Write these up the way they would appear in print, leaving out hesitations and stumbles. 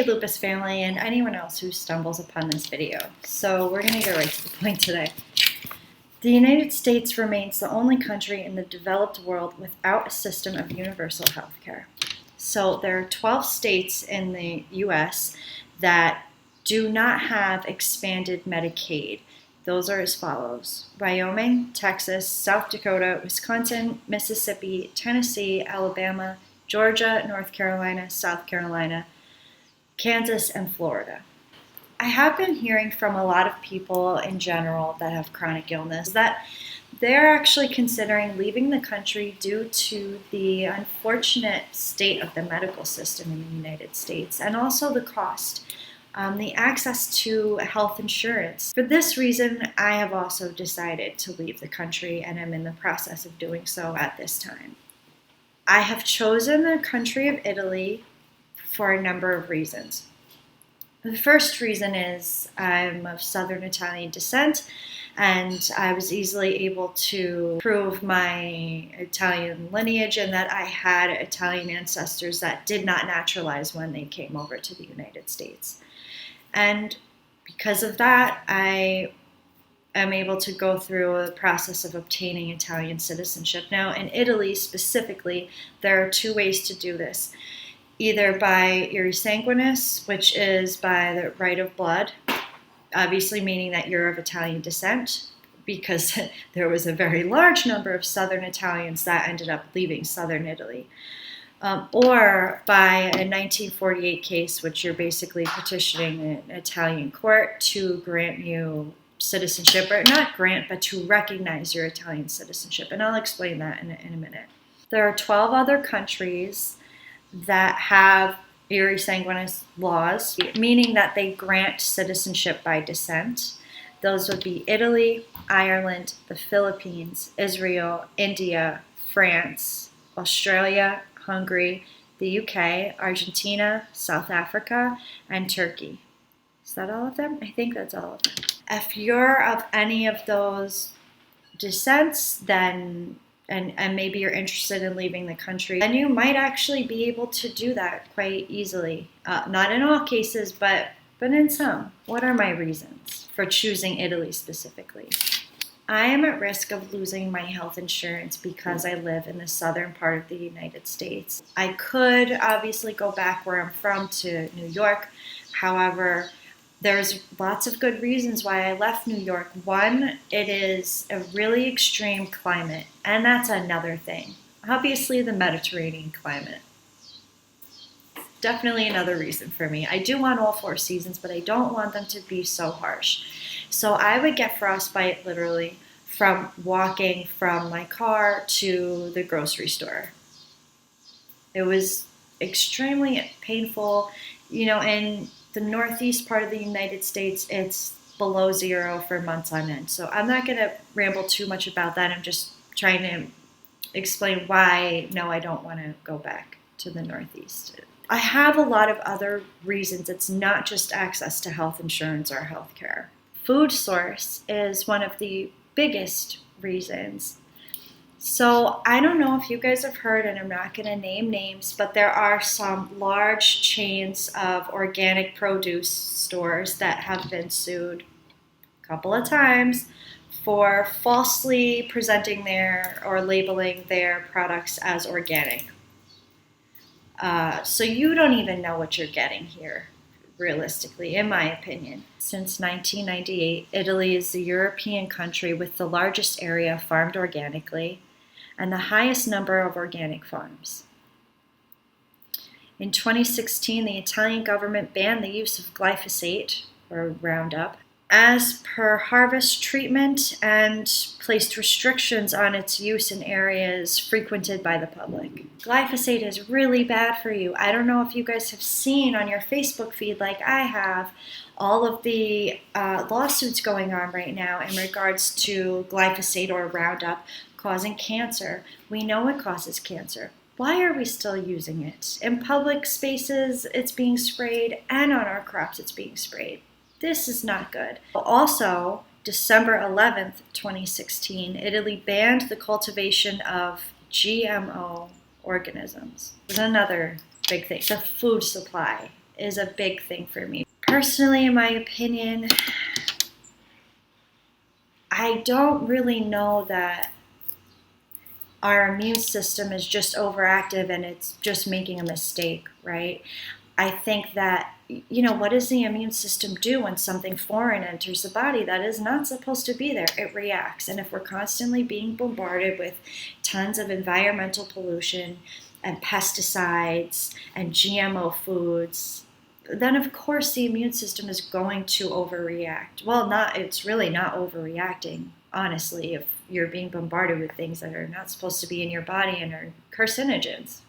Hey Lupus family and anyone else who stumbles upon this video. So we're going to get right to the point today. The United States remains the only country in the developed world without a system of universal health care. So there are 12 states in the US that do not have expanded Medicaid. Those are as follows: Wyoming, Texas, South Dakota, Wisconsin, Mississippi, Tennessee, Alabama, Georgia, North Carolina, South Carolina, Kansas, and Florida. I have been hearing from a lot of people in general that have chronic illness that they're actually considering leaving the country due to the unfortunate state of the medical system in the United States and also the cost, the access to health insurance. For this reason, I have also decided to leave the country and am in the process of doing so at this time. I have chosen the country of Italy for a number of reasons. The first reason is I'm of Southern Italian descent, and I was easily able to prove my Italian lineage and that I had Italian ancestors that did not naturalize when they came over to the United States. And because of that, I am able to go through the process of obtaining Italian citizenship. Now, in Italy specifically, there are two ways to do this. Either by ire sanguinis, which is by the right of blood, obviously meaning that you're of Italian descent, because there was a very large number of Southern Italians that ended up leaving Southern Italy. Or by a 1948 case, which you're basically petitioning an Italian court to grant you citizenship, or not grant, but to recognize your Italian citizenship. And I'll explain that in a minute. There are 12 other countries that have ire sanguinis laws, meaning that they grant citizenship by descent. Those would be Italy, Ireland, the Philippines, Israel, India, France, Australia, Hungary, the UK, Argentina, South Africa, and Turkey. Is that all of them? I think that's all of them. If you're of any of those descents, then and maybe you're interested in leaving the country, then you might actually be able to do that quite easily. Not in all cases, but in some. What are my reasons for choosing Italy specifically? I am at risk of losing my health insurance because I live in the southern part of the United States. I could obviously go back where I'm from to New York. However, there's lots of good reasons why I left New York. One, it is a really extreme climate, and that's another thing. Obviously, the Mediterranean climate. Definitely another reason for me. I do want all 4 seasons, but I don't want them to be so harsh. So I would get frostbite literally from walking from my car to the grocery store. It was extremely painful, and the northeast part of the United States, it's below 0 for months on end. So I'm not going to ramble too much about that. I'm just trying to explain why, no, I don't want to go back to the northeast. I have a lot of other reasons. It's not just access to health insurance or health care. Food source is one of the biggest reasons. So I don't know if you guys have heard, and I'm not going to name names, but there are some large chains of organic produce stores that have been sued a couple of times for falsely presenting or labeling their products as organic. So you don't even know what you're getting here, realistically, in my opinion. Since 1998, Italy is the European country with the largest area farmed organically and the highest number of organic farms. In 2016, the Italian government banned the use of glyphosate, or Roundup, as per harvest treatment and placed restrictions on its use in areas frequented by the public. Glyphosate is really bad for you. I don't know if you guys have seen on your Facebook feed, like I have, all of the lawsuits going on right now in regards to glyphosate or Roundup causing cancer. We know it causes cancer. Why are we still using it? In public spaces, it's being sprayed, and on our crops, it's being sprayed. This is not good. Also, December 11th, 2016, Italy banned the cultivation of GMO organisms. This is another big thing. The food supply is a big thing for me. Personally, in my opinion, I don't really know that our immune system is just overactive and it's just making a mistake, right? I think that, what does the immune system do when something foreign enters the body that is not supposed to be there? It reacts. And if we're constantly being bombarded with tons of environmental pollution and pesticides and GMO foods, then of course the immune system is going to overreact. Well, it's really not overreacting, honestly, if you're being bombarded with things that are not supposed to be in your body and are carcinogens.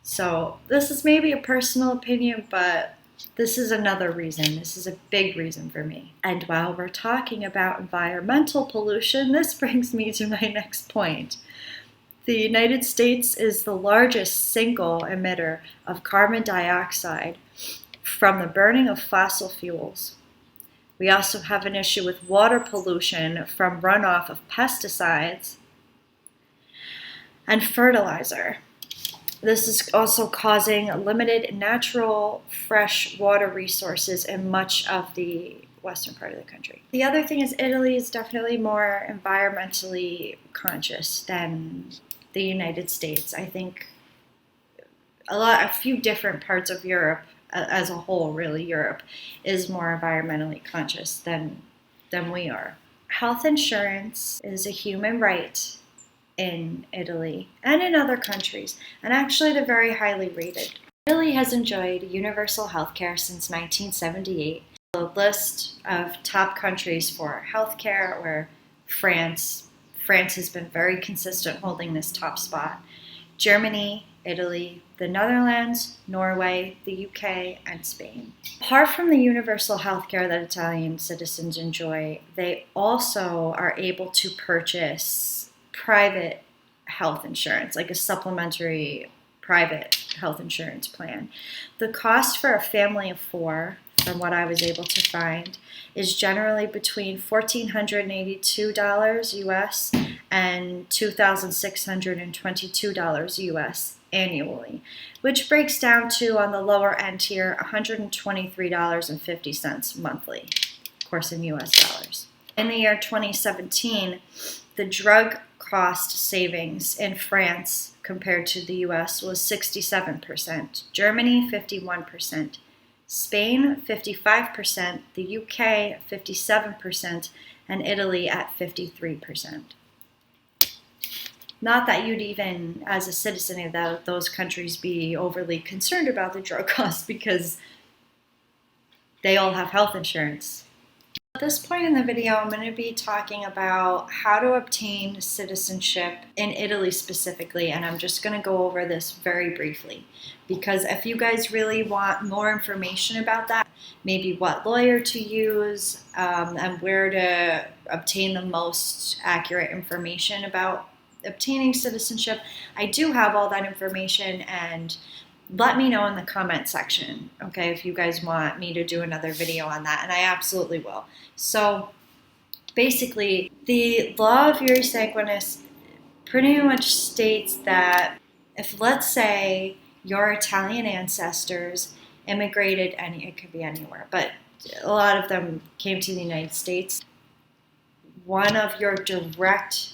So this is maybe a personal opinion, but this is another reason. This is a big reason for me. And while we're talking about environmental pollution, this brings me to my next point. The United States is the largest single emitter of carbon dioxide from the burning of fossil fuels. We also have an issue with water pollution from runoff of pesticides and fertilizer. This is also causing limited natural fresh water resources in much of the western part of the country. The other thing is Italy is definitely more environmentally conscious than the United States. I think a few different parts of Europe as a whole, really, Europe is more environmentally conscious than we are. Health insurance is a human right in Italy and in other countries, and actually they're very highly rated. Italy has enjoyed universal health care since 1978. The list of top countries for healthcare, where France has been very consistent holding this top spot. Germany, Italy, the Netherlands, Norway, the UK, and Spain. Apart from the universal healthcare that Italian citizens enjoy, they also are able to purchase private health insurance, like a supplementary private health insurance plan. The cost for a family of 4, from what I was able to find, is generally between $1,482 US and $2,622 US annually, which breaks down to, on the lower end here, $123.50 monthly, of course in US dollars. In the year 2017, the drug cost savings in France compared to the US was 67%, Germany 51%, Spain 55%, the UK 57%, and Italy at 53%. Not that you'd even, as a citizen of those countries, be overly concerned about the drug costs because they all have health insurance. At this point in the video, I'm going to be talking about how to obtain citizenship in Italy specifically, and I'm just going to go over this very briefly because if you guys really want more information about that, maybe what lawyer to use and where to obtain the most accurate information about obtaining citizenship, I do have all that information, and let me know in the comment section, okay, if you guys want me to do another video on that, and I absolutely will. So basically, the law of iure sanguinis pretty much states that if, let's say, your Italian ancestors immigrated, it could be anywhere, but a lot of them came to the United States, one of your direct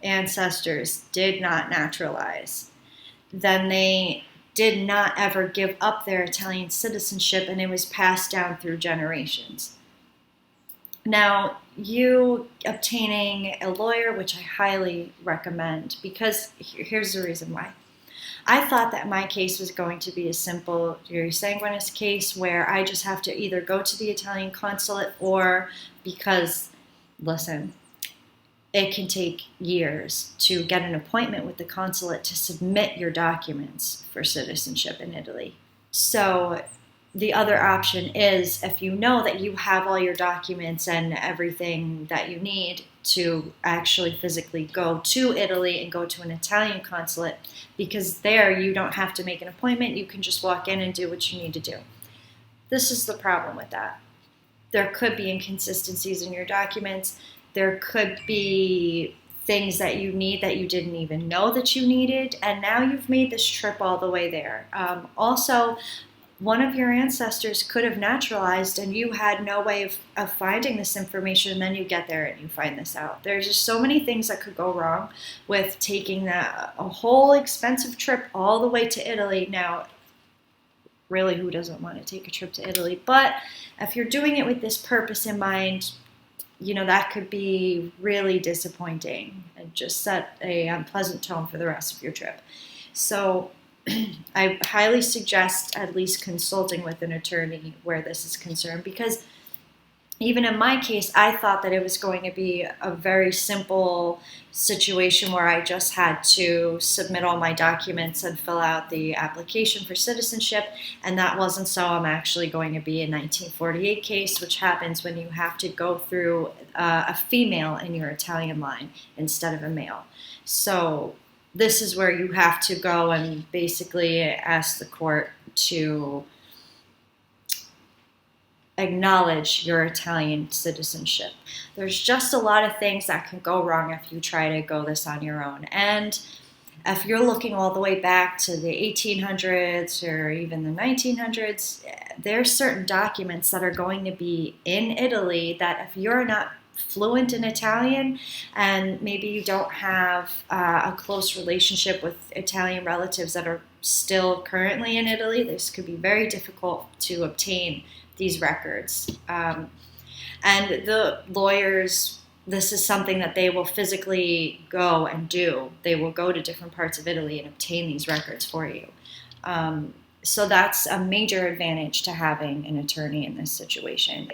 ancestors did not naturalize, then they did not ever give up their Italian citizenship, and it was passed down through generations. Now, you obtaining a lawyer, which I highly recommend, because here's the reason why. I thought that my case was going to be a simple iure sanguinis case where I just have to either go to the Italian consulate or, because, listen, it can take years to get an appointment with the consulate to submit your documents for citizenship in Italy. So the other option is, if you know that you have all your documents and everything that you need to actually physically go to Italy and go to an Italian consulate, because there you don't have to make an appointment, you can just walk in and do what you need to do. This is the problem with that. There could be inconsistencies in your documents. There could be things that you need that you didn't even know that you needed, and now you've made this trip all the way there. Also, one of your ancestors could have naturalized and you had no way of finding this information, and then you get there and you find this out. There's just so many things that could go wrong with taking a whole expensive trip all the way to Italy. Now, really, who doesn't want to take a trip to Italy? But if you're doing it with this purpose in mind, that could be really disappointing and just set a unpleasant tone for the rest of your trip. So I highly suggest at least consulting with an attorney where this is concerned, because even in my case, I thought that it was going to be a very simple situation where I just had to submit all my documents and fill out the application for citizenship, and that wasn't so. I'm actually going to be a 1948 case, which happens when you have to go through a female in your Italian line instead of a male. So this is where you have to go and basically ask the court to acknowledge your Italian citizenship. There's just a lot of things that can go wrong if you try to go this on your own. And if you're looking all the way back to the 1800s or even the 1900s, there's certain documents that are going to be in Italy that if you're not fluent in Italian and maybe you don't have a close relationship with Italian relatives that are still currently in Italy, this could be very difficult to obtain these records. And the lawyers, this is something that they will physically go and do. They will go to different parts of Italy and obtain these records for you. So that's a major advantage to having an attorney in this situation.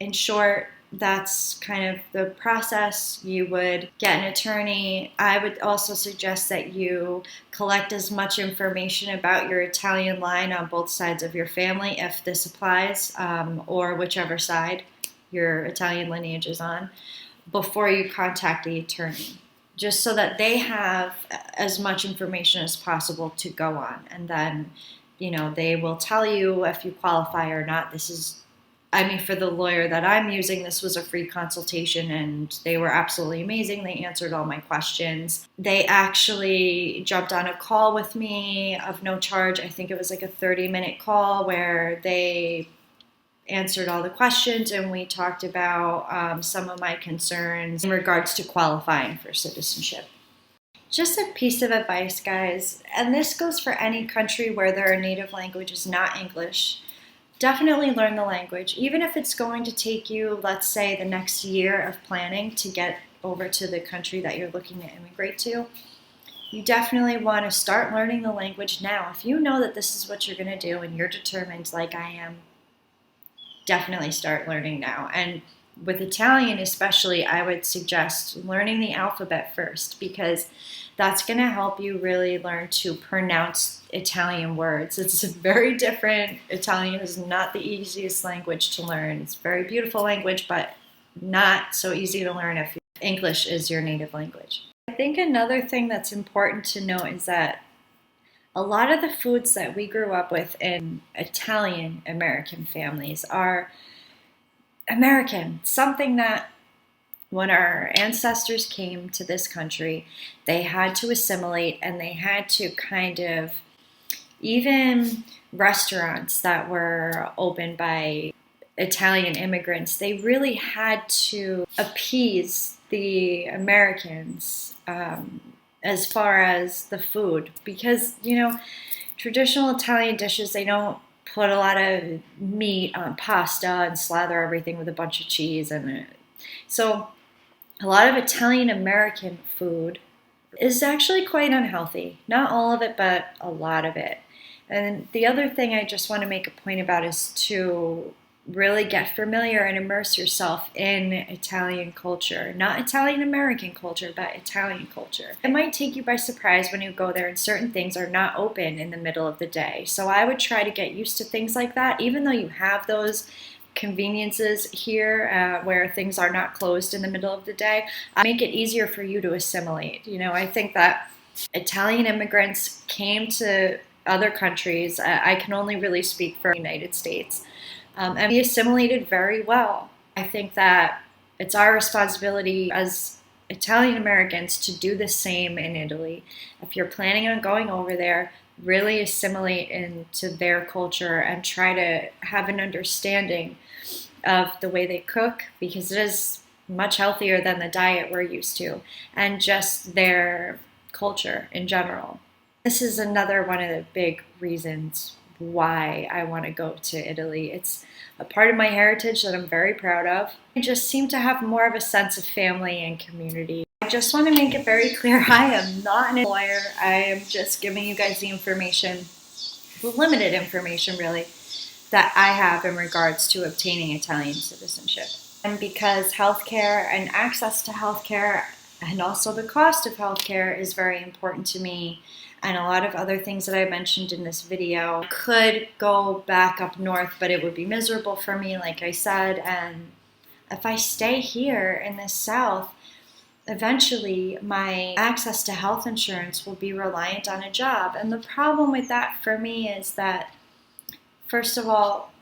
In short, that's kind of the process. You would get an attorney. I would also suggest that you collect as much information about your Italian line on both sides of your family, if this applies, or whichever side your Italian lineage is on, before you contact the attorney, just so that they have as much information as possible to go on. And then, they will tell you if you qualify or not. For the lawyer that I'm using, this was a free consultation and they were absolutely amazing. They answered all my questions. They actually jumped on a call with me of no charge. I think it was like a 30-minute call where they answered all the questions and we talked about some of my concerns in regards to qualifying for citizenship. Just a piece of advice, guys, and this goes for any country where their native language is not English. Definitely learn the language, even if it's going to take you, let's say, the next year of planning to get over to the country that you're looking to immigrate to. You definitely want to start learning the language now. If you know that this is what you're going to do and you're determined like I am, definitely start learning now. And with Italian especially, I would suggest learning the alphabet first, because that's going to help you really learn to pronounce Italian words. It's very different. Italian is not the easiest language to learn. It's a very beautiful language, but not so easy to learn if English is your native language. I think another thing that's important to note is that a lot of the foods that we grew up with in Italian American families are American, something that when our ancestors came to this country, they had to assimilate, and they had to kind of, even restaurants that were opened by Italian immigrants, they really had to appease the Americans as far as the food, because, traditional Italian dishes, they don't put a lot of meat on pasta and slather everything with a bunch of cheese. And so a lot of Italian American food is actually quite unhealthy. Not all of it, but a lot of it. And the other thing I just want to make a point about is to really get familiar and immerse yourself in Italian culture. Not Italian American culture, but Italian culture. It might take you by surprise when you go there and certain things are not open in the middle of the day. So I would try to get used to things like that, even though you have those conveniences here where things are not closed in the middle of the day. I make it easier for you to assimilate. I think that Italian immigrants came to other countries. I can only really speak for the United States. And we assimilated very well. I think that it's our responsibility as Italian Americans to do the same in Italy. If you're planning on going over there, really assimilate into their culture and try to have an understanding of the way they cook, because it is much healthier than the diet we're used to, and just their culture in general. This is another one of the big reasons why I want to go to Italy. It's a part of my heritage that I'm very proud of. I just seem to have more of a sense of family and community. I just want to make it very clear, I am not an lawyer. I am just giving you guys the information, the limited information really, that I have in regards to obtaining Italian citizenship. And because healthcare and access to healthcare and also the cost of healthcare is very important to me, and a lot of other things that I mentioned in this video, could go back up north, but it would be miserable for me, like I said. And if I stay here in the south, eventually my access to health insurance will be reliant on a job. And the problem with that for me is that, first of all,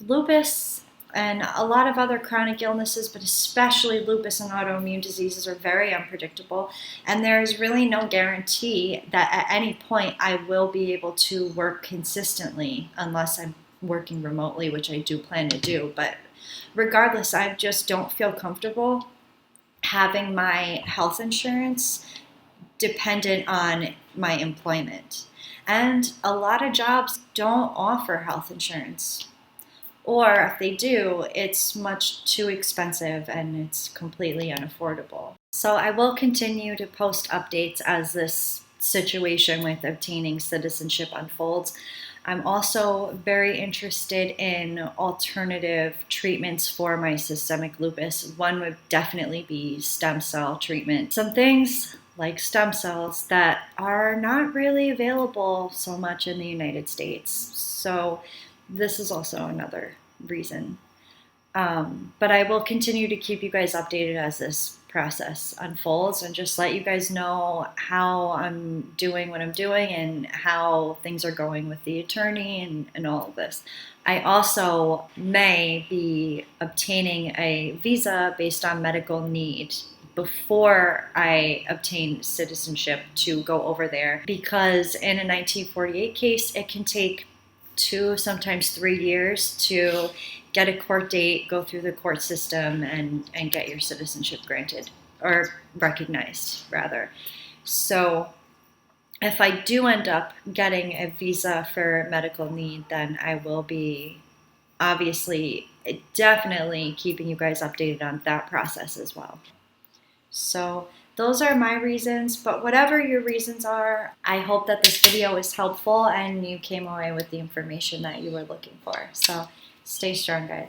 lupus and a lot of other chronic illnesses, but especially lupus and autoimmune diseases, are very unpredictable. And there is really no guarantee that at any point I will be able to work consistently unless I'm working remotely, which I do plan to do. But regardless, I just don't feel comfortable having my health insurance dependent on my employment. And a lot of jobs don't offer health insurance. Or if they do, it's much too expensive and it's completely unaffordable. So I will continue to post updates as this situation with obtaining citizenship unfolds. I'm also very interested in alternative treatments for my systemic lupus. One would definitely be stem cell treatment. Some things like stem cells that are not really available so much in the United States. So this is also another reason. But I will continue to keep you guys updated as this process unfolds, and just let you guys know how I'm doing what I'm doing and how things are going with the attorney and all of this. I also may be obtaining a visa based on medical need before I obtain citizenship to go over there, because in a 1948 case, it can take 2, sometimes 3 years to get a court date, go through the court system, and get your citizenship granted, or recognized, rather. So if I do end up getting a visa for medical need, then I will be obviously definitely keeping you guys updated on that process as well. So those are my reasons, but whatever your reasons are, I hope that this video was helpful and you came away with the information that you were looking for. So stay strong, guys.